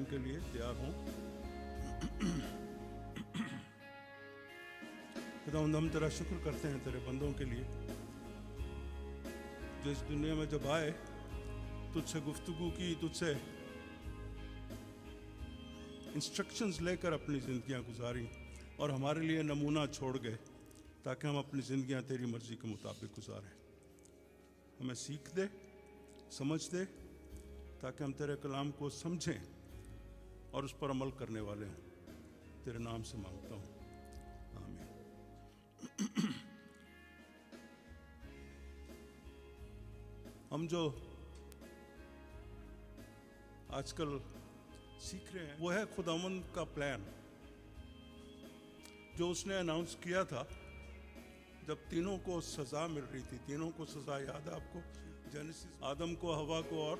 कलाम के लिए तैयार हूँ। खुदावंद, हम तेरा शुक्र करते हैं तेरे बंदों के लिए जो इस दुनिया में जब आए, तुझसे गुफ्तगू की, तुझसे इंस्ट्रक्शंस लेकर अपनी ज़िंदगियां गुजारी और हमारे लिए नमूना छोड़ गए ताकि हम अपनी ज़िंदगियां तेरी मर्ज़ी के मुताबिक गुजारें। हमें सीख दे, समझ दे, ताकि हम तेरे कलाम को समझें और उस पर अमल करने वाले हों। तेरे नाम से मांगता हूँ, आमीन। हम जो आजकल सीख रहे हैं वो है खुदावंद का प्लान, जो उसने अनाउंस किया था जब तीनों को सज़ा मिल रही थी। तीनों को सज़ा याद है आपको? जेनेसिस, आदम को, हवा को और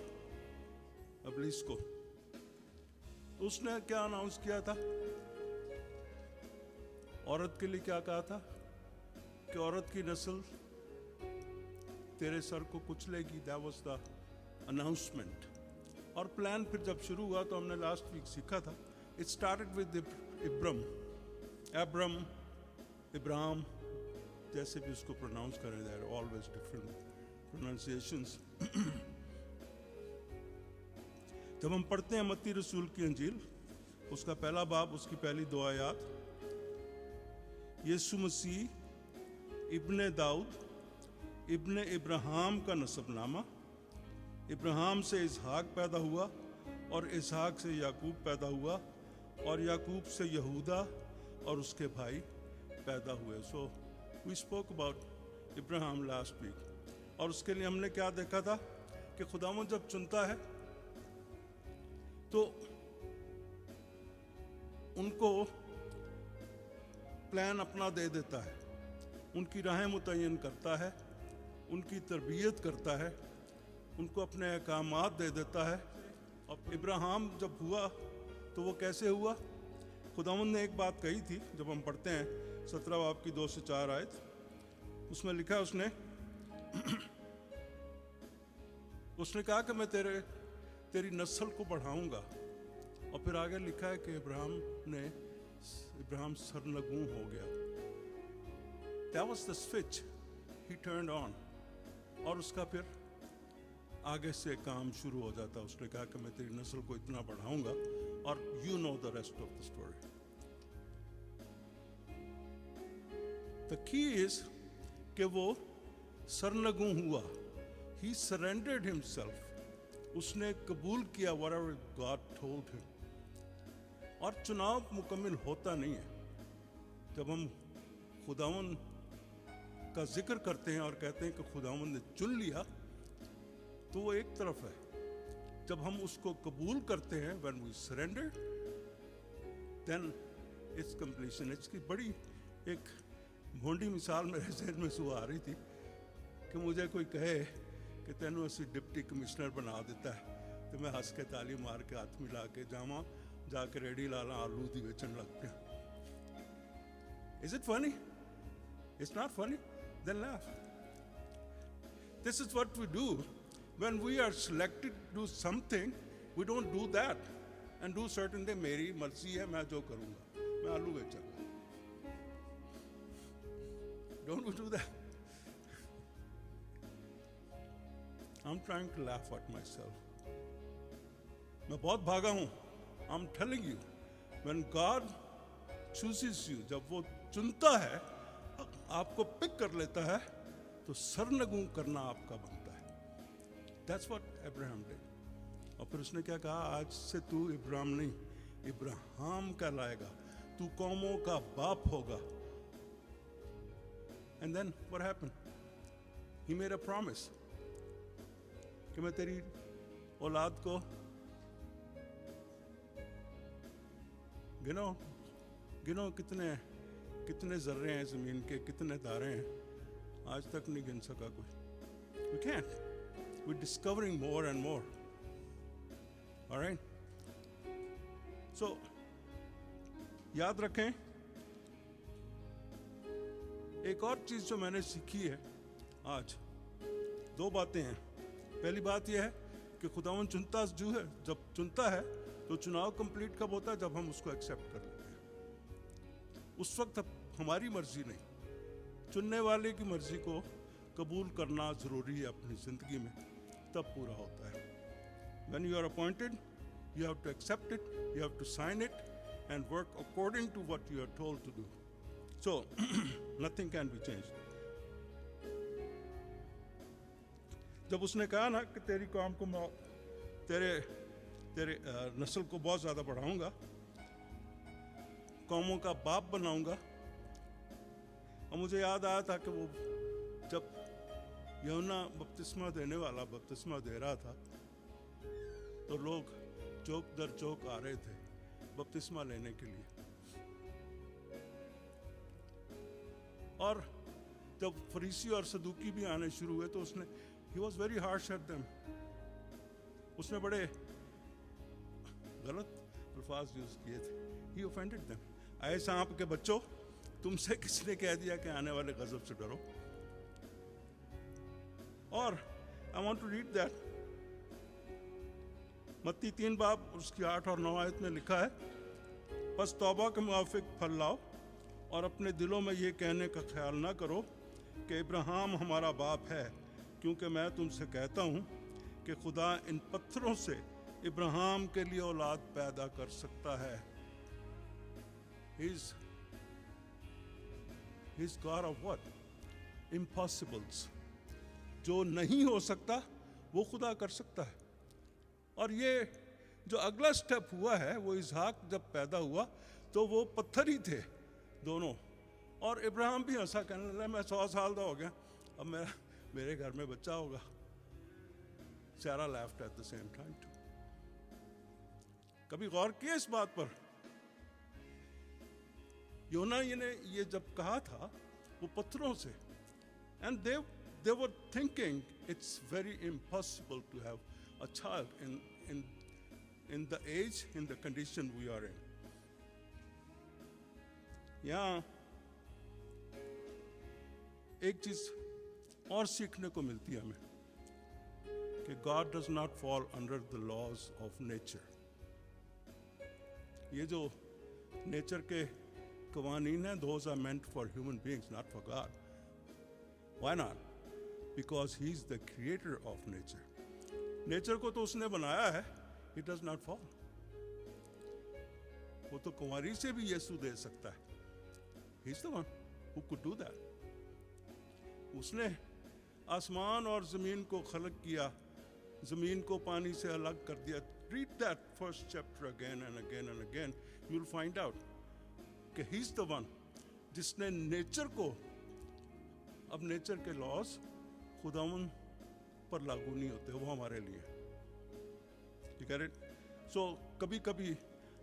इब्लीस को। तो उसने क्या अनाउंस किया था? औरत के लिए क्या कहा था कि औरत की नस्ल तेरे सर को कुचलेगी। That was the announcement. और प्लान फिर जब शुरू हुआ तो हमने लास्ट वीक सीखा था, इट स्टार्टेड विद इब्राम, जैसे भी उसको प्रोनाउंस करें, there are always different pronunciations. जब हम पढ़ते हैं मत्ती रसूल की अंजील, उसका पहला बाब, उसकी पहली 2 आयत, यीशु मसीह इब्ने दाऊद, इब्ने इब्राहिम का नसबनामा, इब्राहिम से इसहाक पैदा हुआ और इसहाक से याकूब पैदा हुआ और याकूब से यहूदा और उसके भाई पैदा हुए। So we spoke about Ibrahim last week. और उसके लिए हमने क्या देखा था कि खुदावंद जब चुनता है तो उनको प्लान अपना दे देता है, उनकी राहें मुतय्यन करता है, उनकी तरबियत करता है, उनको अपने अहकामात दे देता है। और इब्राहिम जब हुआ तो वो कैसे हुआ? खुदावंद ने एक बात कही थी, जब हम पढ़ते हैं 17 बाब की 2 से 4 आयत, उसमें लिखा है उसने कहा कि मैं तेरी नस्ल को बढ़ाऊंगा। और फिर आगे लिखा है कि इब्राहिम सरनगू हो गया। That was the switch he turned on। और उसका फिर आगे से काम शुरू हो जाता। उसने कहा कि मैं तेरी नस्ल को इतना बढ़ाऊंगा, और you know the rest of the story। The key is कि वो सरनगू हुआ, he surrendered himself, उसने कबूल किया whatever God told him। और चुनाव मुकम्मल होता नहीं है। जब हम खुदावंद का जिक्र करते हैं और कहते हैं कि खुदावंद ने चुन लिया, तो वो एक तरफ है। जब हम उसको कबूल करते हैं, when we surrender, then it's completion। इसकी बड़ी एक भोंडी मिसाल मेरे जहन में सुबह आ रही थी कि मुझे कोई कहे कि तेनों असी डिप्टी कमिश्नर बना देता है, तो मैं हंस के ताली मार के हाथ मिला के जाके रेडी लाला आलू दी बेचन लग पिया। Is it funny? It's not funny? Then laugh। This is what we do when we are selected to do something। We don't do that and do certain thing। मेरी मर्जी है, मैं जो करूंगा, मैं आलू बेचूंगा। Don't we do that? I'm trying to laugh at myself। मैं बहुत भागा हूं। I'm telling you, when God chooses you, जब वो चुनता है, आपको पिक कर लेता है, तो सरनगू करना आपका बनता है। That's what Abraham did। और फिर उसने क्या कहा? आज से तू इब्राहिम नहीं, इब्राहिम कहलाएगा, तू कौमों का बाप होगा। And then what happened? He made a promise कि मैं तेरी औलाद को गिनो कितने जर्रे हैं जमीन के, कितने तारे हैं, आज तक नहीं गिन सका कोई। We can't। We're discovering more and more। All right? So याद रखें, एक और चीज जो मैंने सीखी है आज, 2 बातें हैं। पहली बात यह है कि खुदावंद जब चुनता है तो चुनाव कंप्लीट कब होता है? जब हम उसको एक्सेप्ट कर लेते हैं। उस वक्त हमारी मर्जी नहीं, चुनने वाले की मर्जी को कबूल करना जरूरी है अपनी जिंदगी में, तब पूरा होता है। When you are appointed, you have to accept it, you have to sign it and work according to what you are told to do. So nothing can be changed. जब उसने कहा ना कि तेरी कौम को मैं तेरे नस्ल को बहुत ज़्यादा बढ़ाऊंगा, कौमों का बाप बनाऊंगा, और मुझे याद आया था कि वो जब यूहन्ना बपतिस्मा देने वाला बपतिस्मा दे रहा था तो लोग चौक दर चौक आ रहे थे बपतिस्मा लेने के लिए। और जब फरीसी और सदूकी भी आने शुरू हुए तो उसने he was very harsh at them. उसने बड़े गलत अल्फाज यूज किए थे। He offended them. आए सांप के बच्चों, तुमसे किसने कह दिया कि आने वाले गजब से डरो? और I want to read that. मत्ती 3 बाब उसकी 8 और 9 आयत में लिखा है, बस तौबा के मुआफिक फल लाओ और अपने दिलों में ये कहने का ख्याल ना करो कि इब्राहिम हमारा बाप है, क्योंकि मैं तुमसे कहता हूँ कि खुदा इन पत्थरों से इब्राहिम के लिए औलाद पैदा कर सकता है। He's God of what? Impossibles. जो नहीं हो सकता वो खुदा कर सकता है। और ये जो अगला स्टेप हुआ है, वो इसहाक जब पैदा हुआ तो वो पत्थर ही थे दोनों, और इब्राहिम भी ऐसा कहने लगा, मैं 100 साल का हो गया, अब मेरे घर में बच्चा होगा। सारा laughed at the same time too. कभी गौर किया इस बात पर? यूहन्ना ने ये जब कहा था वो पत्थरों से, and they were thinking it's very impossible to have a child in the age, in the condition we are in. यहाँ एक चीज और सीखने को मिलती है हमें कि God does not fall under the laws of nature. ये जो नेचर के कवानीन हैं, those are meant for human beings, not for God. Why not? Because He's the creator of nature. Nature को तो उसने बनाया है, He does not fall. वो तो कुंवारी से भी यीशु दे सकता है. He's the one who could do that. उसने आसमान और ज़मीन को खलक किया, ज़मीन को पानी से अलग कर दिया. Read that first chapter again and again and again. You'll find out कि He's the one जिसने नेचर को, अब नेचर के लॉज खुदावन पर लागू नहीं होते, वो हमारे लिए. You get it? So कभी कभी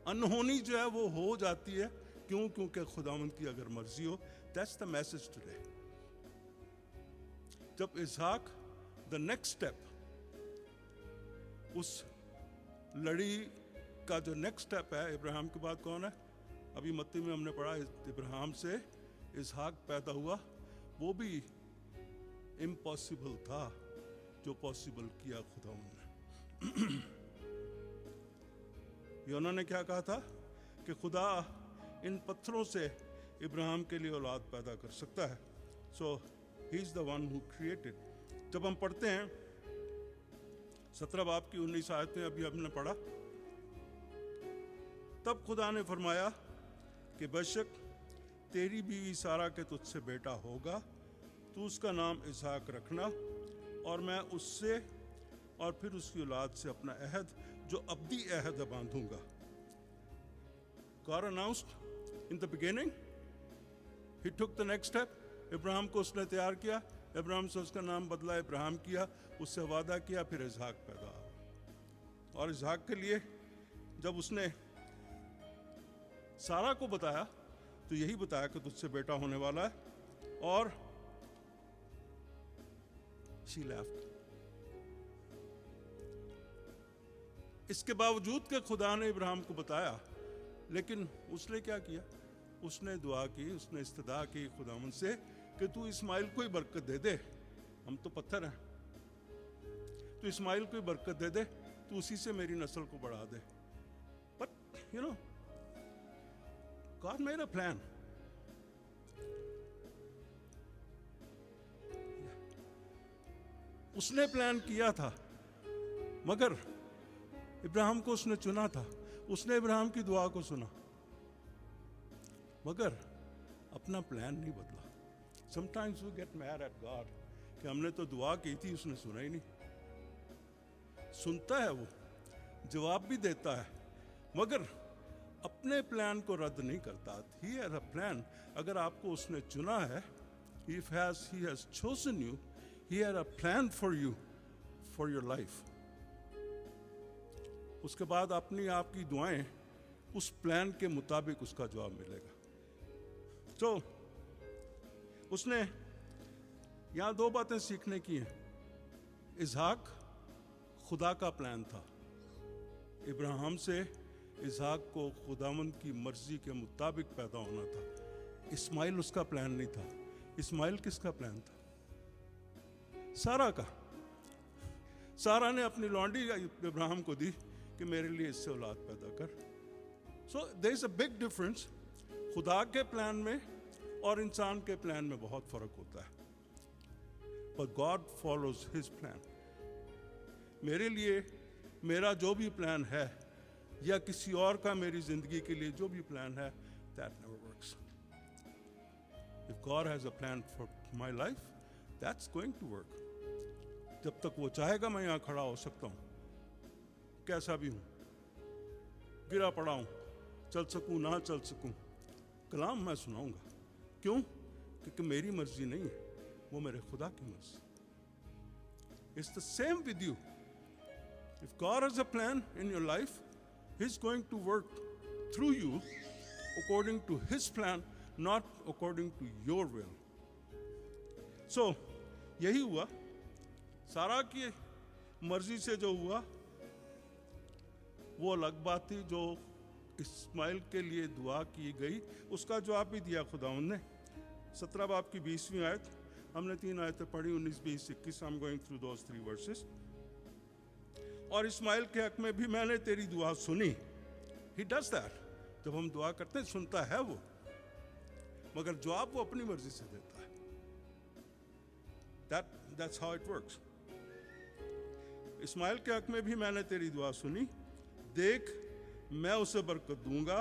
अनहोनी जो है वो हो जाती है, क्यों? क्योंकि खुदावन की अगर मर्जी हो. That's the message today. जब इसहाक the next step, उस लड़ी का जो नेक्स्ट स्टेप है, इब्राहिम के बाद कौन है? अभी मत्ती में हमने पढ़ा, इब्राहिम से इसहाक पैदा हुआ. वो भी इम्पॉसिबल था जो पॉसिबल किया खुदावन ने. यूहन्ना ने क्या कहा था कि खुदा इन पत्थरों से इब्राहिम के लिए औलाद पैदा कर सकता है. So he is the one who created. जब हम पढ़ते हैं 17 बाब की 19 आयत में अभी हमने पढ़ा, तब खुदा ने फरमाया कि बेशक तेरी बीवी सारा के तुझसे बेटा होगा, तू उसका नाम इसहाक रखना, और मैं उससे और फिर उसकी औलाद से अपना अहद जो अब्दी अहद बांधूंगा. God announced in the beginning. He took the next step. Ibrahim को उसने तैयार किया, इब्राहिम से उसका नाम बदला, इब्राहिम किया, उससे वादा किया, फिर इसहाक पैदा. और इसहाक के लिए जब उसने सारा को बताया तो यही बताया कि तुझसे बेटा होने वाला है, और she laughed. इसके बावजूद कि खुदा ने इब्राहिम को बताया, लेकिन उसने क्या किया? उसने दुआ की, उसने इस्तदा की खुदावन से कि तू इस्माइल को ही बरकत दे दे, हम तो पत्थर हैं, तू इस्माइल को ही बरकत दे दे, तू उसी से मेरी नस्ल को बढ़ा दे. you know, God made a plan. उसने प्लान किया था, मगर इब्राहिम को उसने चुना था, उसने इब्राहिम की दुआ को सुना, मगर अपना प्लान नहीं बदला. Sometimes we get mad at God कि हमने तो दुआ की थी, उसने सुना ही नहीं. सुनता है वो, जवाब भी देता है, मगर अपने प्लान को रद्द नहीं करता. He has a plan. अगर आपको उसने चुना है, he has chosen you, he had a plan for you, for your life. उसके बाद अपनी आपकी दुआएं उस प्लान के मुताबिक उसका जवाब मिलेगा. तो उसने यहाँ दो बातें सीखने की हैं. इसहाक खुदा का प्लान था. इब्राहिम से इसहाक को खुदावंद की मर्जी के मुताबिक पैदा होना था. इस्माइल उसका प्लान नहीं था. इस्माइल किसका प्लान था? सारा का. सारा ने अपनी लौंडी इब्राहिम को दी कि मेरे लिए इससे औलाद पैदा कर. So there is a big difference. खुदा के प्लान में और इंसान के प्लान में बहुत फर्क होता है. But God follows his plan. मेरे लिए मेरा जो भी प्लान है या किसी और का मेरी जिंदगी के लिए जो भी प्लान है, that never works. If God has a plan for my life, that's going to work. जब तक वो चाहेगा मैं यहाँ खड़ा हो सकता हूँ, कैसा भी हूँ, गिरा पड़ा हूँ, चल सकूँ ना चल सकूँ, कलाम मैं सुनाऊंगा. क्यों? क्योंकि मेरी मर्जी नहीं है, वो मेरे खुदा की मर्जी. It's the same with you. If God has a plan in your life, he is going to work through you according to his plan, not according to your will. So यही हुआ. सारा की मर्जी से जो हुआ वो अलग बात थी. जो इस्माइल के लिए दुआ की गई उसका जवाब भी दिया खुदावंद ने. 17 बाब की 20वीं आयत, हमने 3 आयतें पढ़ी, 19, 20, 21. I am going through those 3 versus. और इस्माइल के हक में भी मैंने तेरी दुआ सुनी. He does that. जब हम दुआ करते हैं सुनता है वो, मगर जवाब वो अपनी मर्जी से देता है. That's how it works. Ismail के हक में भी मैंने तेरी दुआ सुनी. देख मैं उसे बरकत दूंगा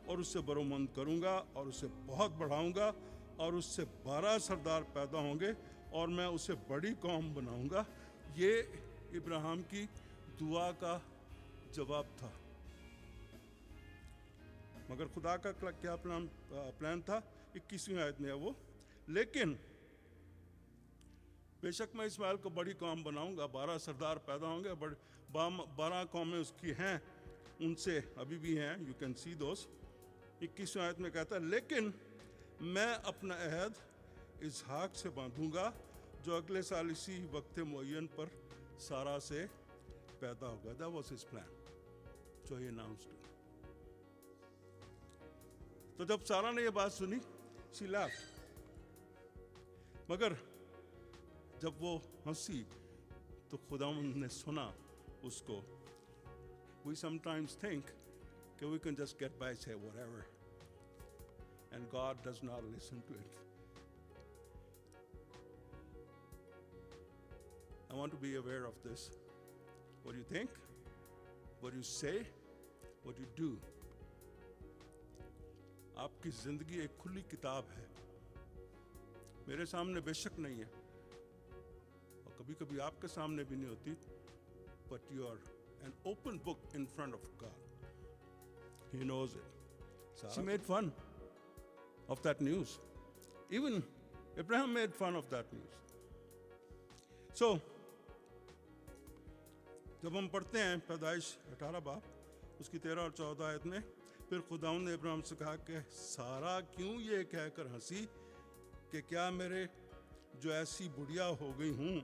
और उससे बरोमंद करूंगा और उसे बहुत बढ़ाऊंगा और उससे 12 सरदार पैदा होंगे और मैं उसे बड़ी कौम बनाऊंगा. ये इब्राहिम की दुआ का जवाब था. मगर खुदा का क्या प्लान था? 21वीं आयत में है वो. लेकिन बेशक मैं इस्माइल को बड़ी कौम बनाऊंगा, 12 सरदार पैदा होंगे, 12 कौमें उसकी हैं, उनसे अभी भी हैं. यू कैन सी दोस. 21वीं आयत में कहता है, लेकिन मैं अपना अहद इसहाक से बांधूंगा जो अगले साल इसी वक्त मुअय्यन पर सारा से पैदा होगा. दैट वाज हिज प्लान, जो ही अनाउंस्ड. तो जब सारा ने ये बात सुनी, शी लैफ्ड. मगर जब वो हंसी तो खुदावंद ने सुना उसको. We sometimes think that we can just get by, say whatever, and God does not listen to it. I want to be aware of this. What you think, what you say, what you do. आपकी जिंदगी एक खुली किताब है. मेरे सामने बेशक नहीं है, और कभी कभी आपके सामने भी नहीं होती, but you are an open book in front of God. He knows it. She made fun of that news. Even Abraham made fun of that news. So, जब हम पढ़ते हैं पैदाइश 18 बाब उसकी 13 और 14 आयत में, फिर खुदावंद ने इब्राहिम से कहा कि सारा क्यों ये कहकर हंसी कि क्या मेरे जो ऐसी बुढ़िया हो गई हूँ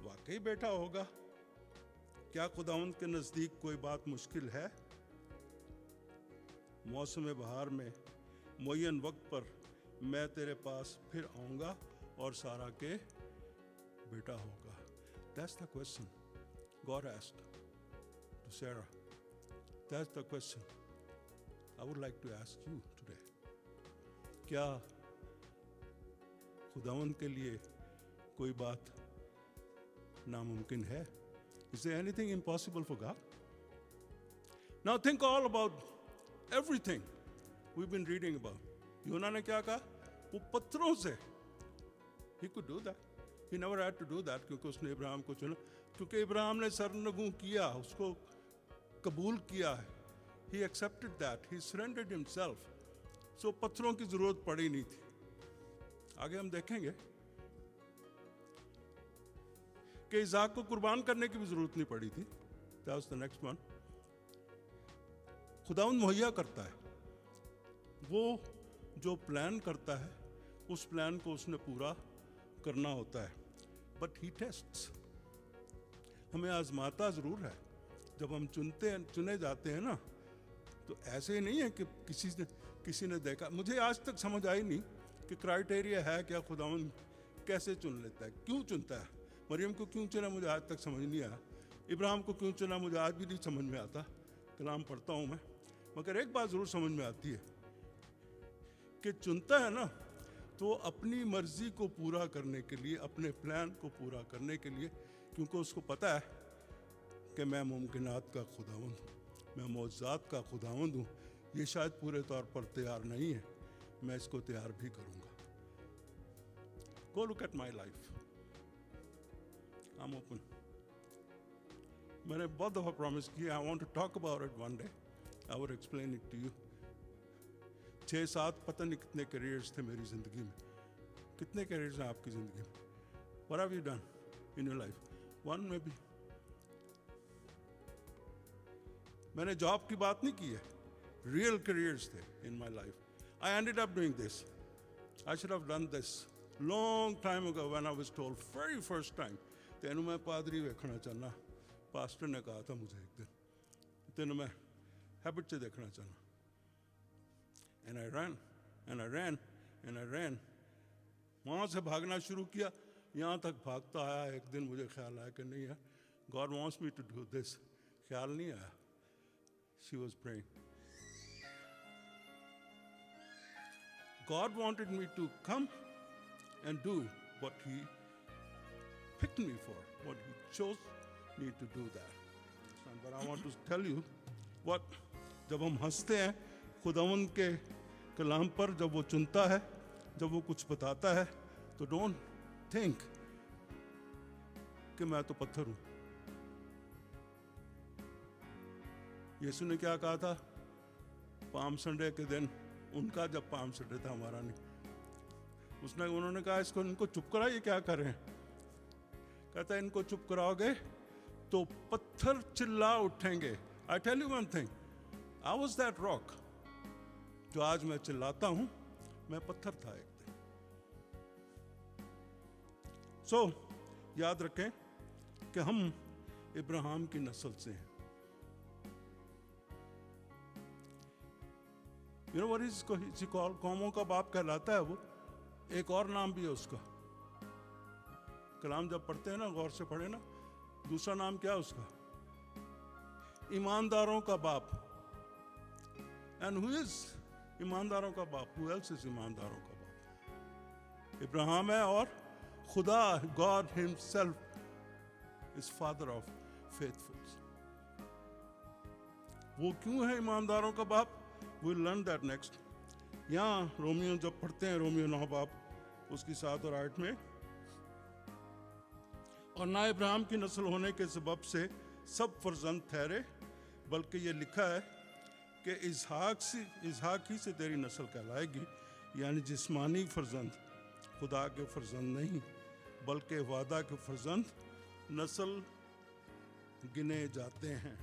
वाकई बेटा होगा? क्या खुदावंद के नज़दीक कोई बात मुश्किल है? मौसम बहार में मुअय्यन वक्त पर मैं तेरे पास फिर आऊँगा और सारा के बेटा होगा. That's the question God asked to Sarah. That's the question. I would like to ask you today, क्या खुदावंद के लिए कोई बात नामुमकिन है? Is there anything impossible for God? Now think all about everything we've been reading about. यूना ने क्या कहा? वो पत्थरों से, he could do that. He never had to do that क्योंकि उसने इब्राहिम को चुना, क्योंकि इब्राहिम ने सरनगू किया, उसको कबूल किया है. He accepted that. He surrendered himself. So पत्थरों की जरूरत पड़ी नहीं थी. आगे हम देखेंगे कि इज़ाक को कुर्बान करने की भी जरूरत नहीं पड़ी थी. That was the next one. खुदावंद मुहैया करता है. वो जो प्लान करता है उस प्लान को उसने पूरा करना होता है. But he tests. हमें आजमाता जरूर है. जब हम चुने जाते हैं ना, तो ऐसे ही नहीं है कि किसी ने देखा. मुझे आज तक समझ आई नहीं कि क्राइटेरिया है क्या, खुदावंद कैसे चुन लेता है, क्यों चुनता है. मरियम को क्यों चुना मुझे आज तक समझ नहीं आया. इब्राहिम को क्यों चुना मुझे आज भी नहीं समझ में आता. कलाम पढ़ता हूँ मैं, मगर एक बात ज़रूर समझ में आती है कि चुनता है ना तो अपनी मर्जी को पूरा करने के लिए, अपने प्लान को पूरा करने के लिए, क्योंकि उसको पता है कि मैं मुमकिनात का खुदावंद हूँ, मैं मौजज़ात का खुदावंद हूँ. ये शायद पूरे तौर पर तैयार नहीं है, मैं इसको तैयार भी करूँगा. Go look at my life. I'm open. मैंने बहुत दफ़ा प्रॉमिस किया, I want to talk about it one day. I will explain it to you. 6-7 पता नहीं कितने करियर्स थे मेरी ज़िंदगी में. कितने करियर्स हैं आपकी ज़िंदगी में? What have you done in your life? One maybe. मैंने जॉब की बात नहीं की है. Real careers थे in my life. I ended up doing this. I should have done this long time ago when I was told very first time. तेनू मैं पादरी देखना चाहना. पास्टर ने कहा था मुझे एक दिन, तेनू मैं हैबिट से देखना चाहना. And I ran and I ran and I ran. वहाँ से भागना शुरू किया, यहाँ तक भागता आया. एक दिन मुझे ख्याल आया कि नहीं है, God wants me to do this. ख्याल नहीं आया. She was praying. God wanted me to come and do what He picked me for, what He chose me to do that. But I want to tell you what, जब हम हंसते हैं खुदावंद के कलाम पर, जब वो चुनता है, जब वो कुछ बताता है, तो don't think कि मैं तो पत्थर हूँ. यीशु ने क्या कहा था पाम संडे के दिन, उनका जब पाम संडे था, हमारा नहीं, उन्होंने कहा इसको, इनको चुप कराइए, क्या कर रहे हैं. कहता है इनको चुप कराओगे तो पत्थर चिल्ला उठेंगे. I tell you one thing, I was that rock. जो आज मैं चिल्लाता हूं, मैं पत्थर था एक दिन. So याद रखें कि हम इब्राहिम की नस्ल से हैं. You know what is called? कौमों का बाप कहलाता है वो. एक और नाम भी है उसका. कलाम जब पढ़ते हैं ना, गौर से पढ़े ना, दूसरा नाम क्या है उसका? ईमानदारों का बाप. And who is ईमानदारों का बाप? Who else is ईमानदारों का बाप? इब्राहिम है, और खुदा, God himself is father of faithfuls. वो क्यों है ईमानदारों का बाप? We'll learn that next. यहाँ रोमियो जब पढ़ते हैं, रोमियो 9 बाप उसकी 7 और 8 में, और ना इब्राहिम की नस्ल होने के सबब से सब फर्जंद ठहरे, बल्कि ये लिखा है कि इसहाक ही से तेरी नस्ल कहलाएगी. यानी जिस्मानी फर्जंद, खुदा के फर्जंद नहीं, बल्कि वादा के फर्जंद नस्ल गिने जाते हैं.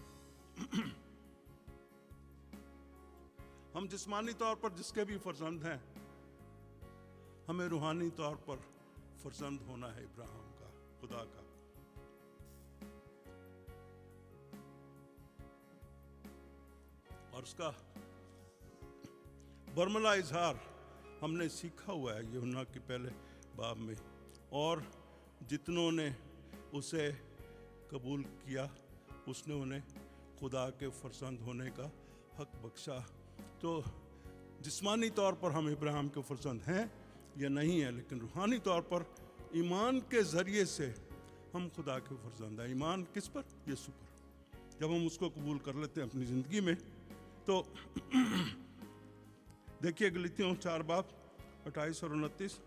हम जिस्मानी तौर पर जिसके भी फर्जंद हैं, हमें रूहानी तौर पर फर्जंद होना है इब्राहिम का, खुदा का. और उसका बरमला इजहार हमने सीखा हुआ है यूहन्ना के पहले बाब में. और जितनों ने उसे कबूल किया, उसने उन्हें खुदा के फर्जंद होने का हक बख्शा. तो जिस्मानी तौर पर हम इब्राहिम के फर्जंद हैं या नहीं है, लेकिन रूहानी तौर पर ईमान के ज़रिए से हम खुदा के फर्जंद हैं। ईमान किस पर? यीशु पर। जब हम उसको कबूल कर लेते हैं अपनी ज़िंदगी में, तो देखिए गलीतियों 4 बाब 28 और 29,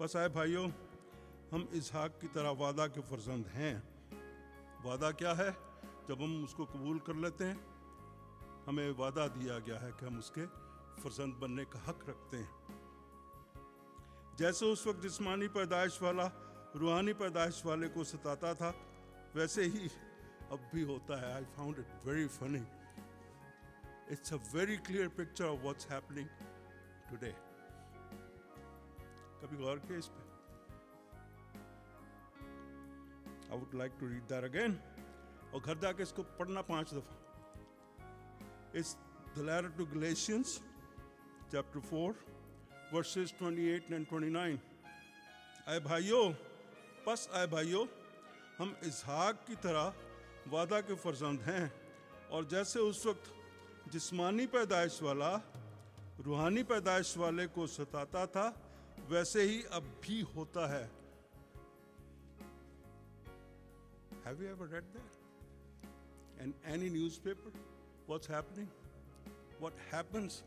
बस आए भाइयों, हम इसहाक की तरह वादा के फर्जंद हैं। वादा क्या है? जब हम उसको कबूल कर लेते हैं, हमें वादा दिया गया है कि हम उसके फर्जंद बनने का हक रखते हैं। जैसे उस वक्त जिस्मानी पैदाइश वाला रूहानी पैदाइश वाले को सताता था, वैसे ही अब भी होता है। I found it very funny. It's a very clear picture of what's happening today. कभी गौर किया इस पे? I would like to read that again, और घर जाके इसको पढ़ना 5 दफा। It's the letter to Galatians chapter 4 verses 28 and 29। आए भाइयों, बस आए भाइयों, हम इसहाक की तरह वादा के फर्जंद हैं, और जैसे उस वक्त जिस्मानी पैदाइश वाला रूहानी पैदाइश वाले को सताता था, वैसे ही अब भी होता है। Have you ever read that? In any newspaper, what's happening? What happens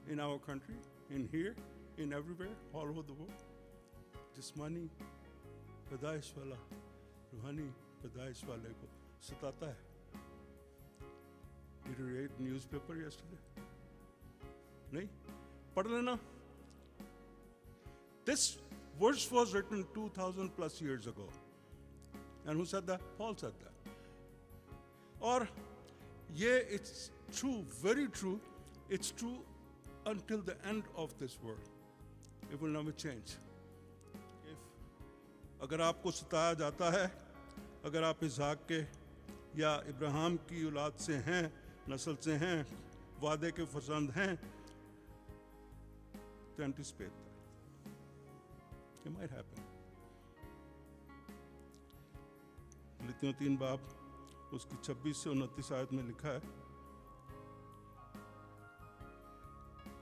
in our country, in here, in everywhere, all over the world? जिस्मानी पैदाइश वाला रूहानी पैदाइश वाले को सताता है। Did you read newspaper yesterday? नहीं? पढ़ लेना। This verse was written 2000 plus years ago. And who said that? Paul said that. और ये it's true, very true. It's true until the end of this world. It will never change. अगर आपको सताया जाता है, अगर आप इसहाक के या इब्राहिम की औलाद से हैं, नस्ल से हैं, वादे के फर्जंद हैं, तो anticipate that. It might happen. गलीतियों 3 बाब उसकी 26 से 29 आयत में लिखा है,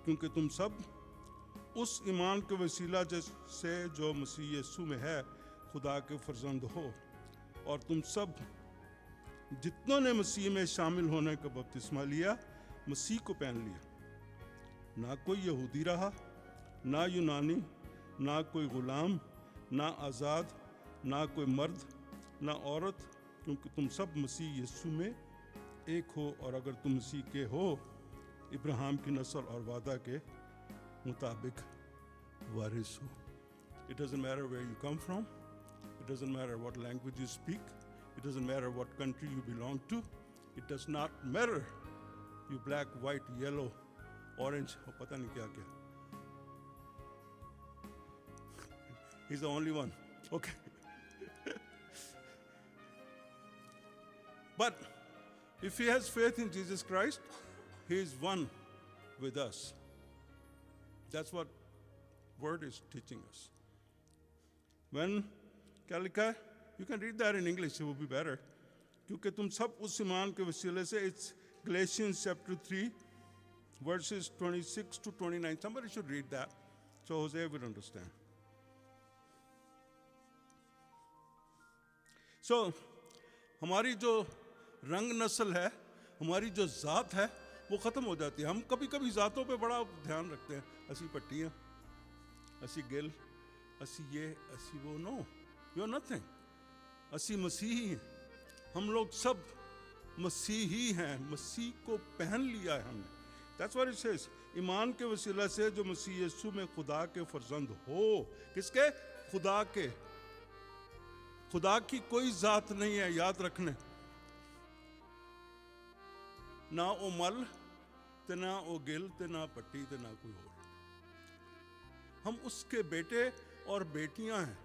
क्योंकि तुम सब उस ईमान के वसीला से जो मसीह यीशु में है खुदा के फर्जंद हो, और तुम सब जितनों ने मसीह में शामिल होने का बपतिस्मा लिया, मसीह को पहन लिया। ना कोई यहूदी रहा, ना यूनानी, ना कोई गुलाम, ना आज़ाद, ना कोई मर्द, ना औरत, क्योंकि तुम सब मसीह यीशु में एक हो, और अगर तुम मसीह के हो, इब्राहिम की नस्ल और वादा के मुताबिक वारिस हो। It doesn't matter where you come from. It doesn't matter what language you speak. It doesn't matter what country you belong to. It does not matter. You black, white, yellow, orange, और पता नहीं क्या क्या। He's the only one. Okay. But if he has faith in Jesus Christ, he is one with us. That's what word is teaching us. When क्या लिखा है? You can read that in English, it will be better. क्योंकि तुम सब उस ईमान के वसीले से, it's Galatians chapter 3 verses 26 to 29. Somebody should read that so Jose will understand. So हमारी जो रंग नस्ल है, हमारी जो ज़ात है, वो ख़त्म हो जाती है। हम कभी कभी ज़ातों पे बड़ा ध्यान रखते हैं, असी पट्टियाँ, असी गिल, असी ये, असी वो। No, you are nothing. असी मसीही हैं, हम लोग सब मसीही हैं, मसीह को पहन लिया है हमने। That's what it says. ईमान के वसीला से जो मसीह यीशु में खुदा के फर्जंद हो। किसके? खुदा के। खुदा की कोई ज़ात नहीं है, याद रखने। ना ओ मल ते ना ओ गिल ते ना पट्टी ते ना कोई और। हम उसके बेटे और बेटियां हैं,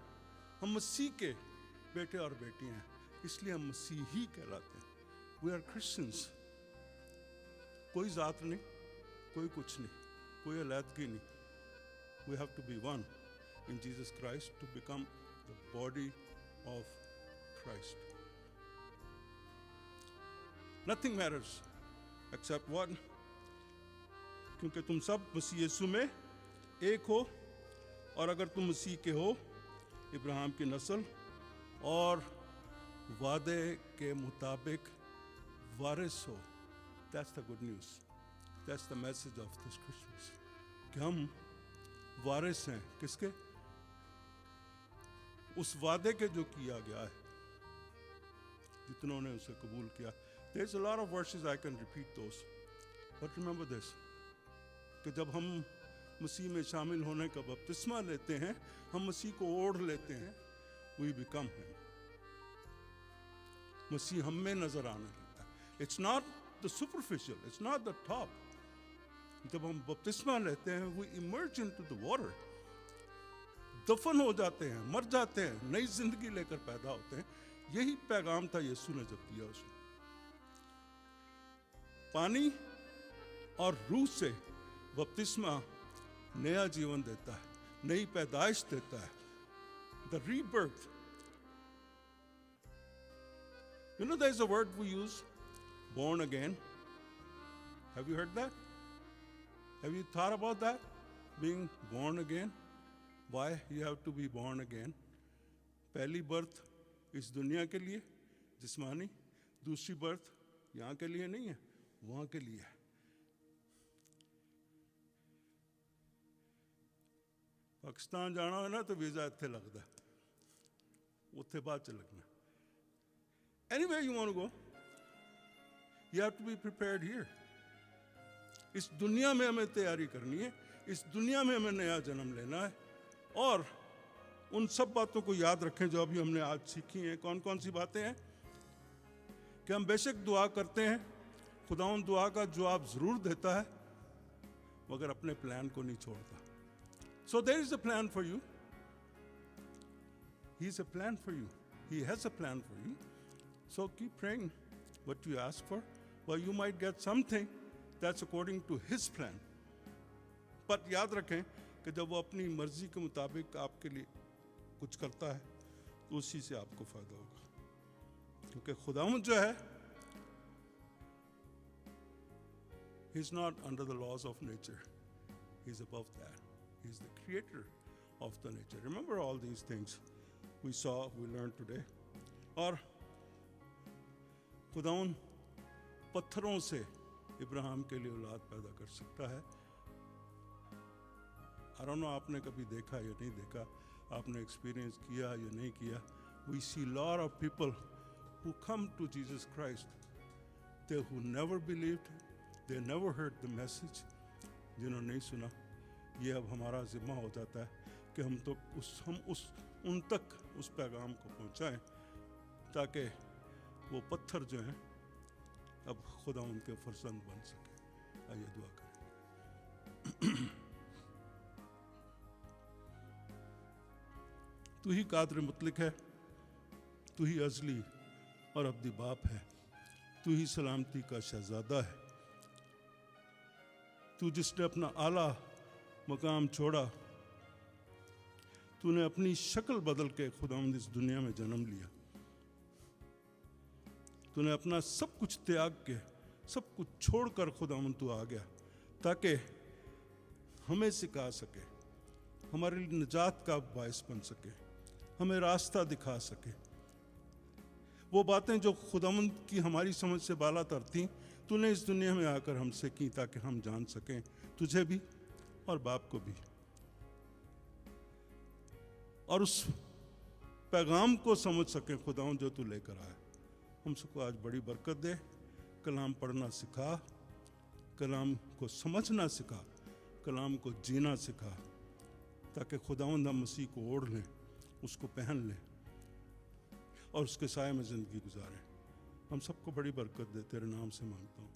हम मसीह के बेटे और बेटियां हैं, इसलिए हम मसीही कहलाते हैं। We are Christians. कोई जात नहीं, कोई कुछ नहीं, कोई अलहदगी नहीं। We have to be one in Jesus Christ to become the body of Christ. Nothing matters except what? क्योंकि तुम सब मसीह यीशु में एक हो, और अगर तुम मसीह के हो, इब्राहिम की नस्ल और वादे के मुताबिक वारिस हो। That's the good news. That's the message of this Christmas. कि हम वारिस हैं किसके? उस वादे के जो किया गया है, जितनों ने उसे कबूल किया। There's a lot of verses I can repeat those, but remember this, कि जब हम मसीह में शामिल होने का बपतिस्मा लेते हैं, हम मसीह को ओढ़ लेते हैं, we become him. मसीह हम में नजर आने लगता है। It's not the superficial, it's not the top. जब हम बपतिस्मा लेते हैं, we emerge into the water. दफन हो जाते हैं, मर जाते हैं, नई जिंदगी लेकर पैदा होते हैं। यही पैगाम था यीशु ने जब दिया उसने। पानी और रूह से बपतिस्मा नया जीवन देता है, नई पैदाइश देता है, the rebirth. You know, there's a word we use, born again. Have you heard that? Have you thought about that? Being born again? Why you have to be born again? पहली बर्थ इस दुनिया के लिए जिस्मानी, दूसरी birth यहाँ के लिए नहीं है, वहाँ के लिए है। पाकिस्तान जाना है ना तो वीज़ा इत्थे लगता है, उत्थे बाद च लगना। Anywhere you want to go, you have to be prepared here. इस दुनिया में हमें तैयारी करनी है, इस दुनिया में हमें नया जन्म लेना है, और उन सब बातों को याद रखें जो अभी हमने आज सीखी हैं। कौन कौन सी बातें हैं? कि हम बेशक दुआ करते हैं, खुदावंद दुआ का जवाब जरूर देता है, मगर अपने प्लान को नहीं छोड़ता। So there is a plan for you. He is a plan for you. He has a plan for you. So keep praying what you ask for. Well, you might get something that's according to His plan. But याद रखें कि जब वो अपनी मर्जी के मुताबिक आपके लिए कुछ करता है, तो उसी से आपको फायदा होगा। क्योंकि खुदावंद जो है, He's not under the laws of nature. He's above that. He's the creator of the nature. Remember all these things we saw, we learned today. और खुदावंद पत्थरों से इब्राहिम के लिए औलाद पैदा कर सकता है। I don't know आपने कभी देखा या नहीं देखा, आपने एक्सपीरियंस किया या नहीं किया। We see a lot of people who come to Jesus Christ, they who never believed, they never heard the message, जिन्होंने नहीं सुना। ये अब हमारा जिम्मा हो जाता है कि हम उन तक उस पैगाम को पहुंचाएं, ताकि वो पत्थर जो हैं अब खुदा उनके फरजंद बन सके। आइए दुआ करें। तू ही कादिर मुतलक है, तू ही अज़ली और अब्दी बाप है, तू ही सलामती का शहजादा है। तू जिसने अपना आला मकाम छोड़ा, तूने अपनी शक्ल बदल के खुदावंद इस दुनिया में जन्म लिया। तूने अपना सब कुछ त्याग के, सब कुछ छोड़कर खुदावंद तू आ गया, ताकि हमें सिखा सके, हमारे लिए निजात का बायस बन सके, हमें रास्ता दिखा सके। वो बातें जो खुदावंद की हमारी समझ से बाला तर थीं, तूने इस दुनिया में आकर हमसे की, ताकि हम जान सकें तुझे भी और बाप को भी, और उस पैगाम को समझ सकें खुदावंद जो तू लेकर आया। हम सबको आज बड़ी बरकत दे। कलाम पढ़ना सिखा, कलाम को समझना सिखा, कलाम को जीना सिखा, ताकि खुदावंद हम मसीह को ओढ़ लें, उसको पहन लें और उसके साए में ज़िंदगी गुजारें। हम सबको बड़ी बरकत दे, तेरे नाम से मांगता हूँ।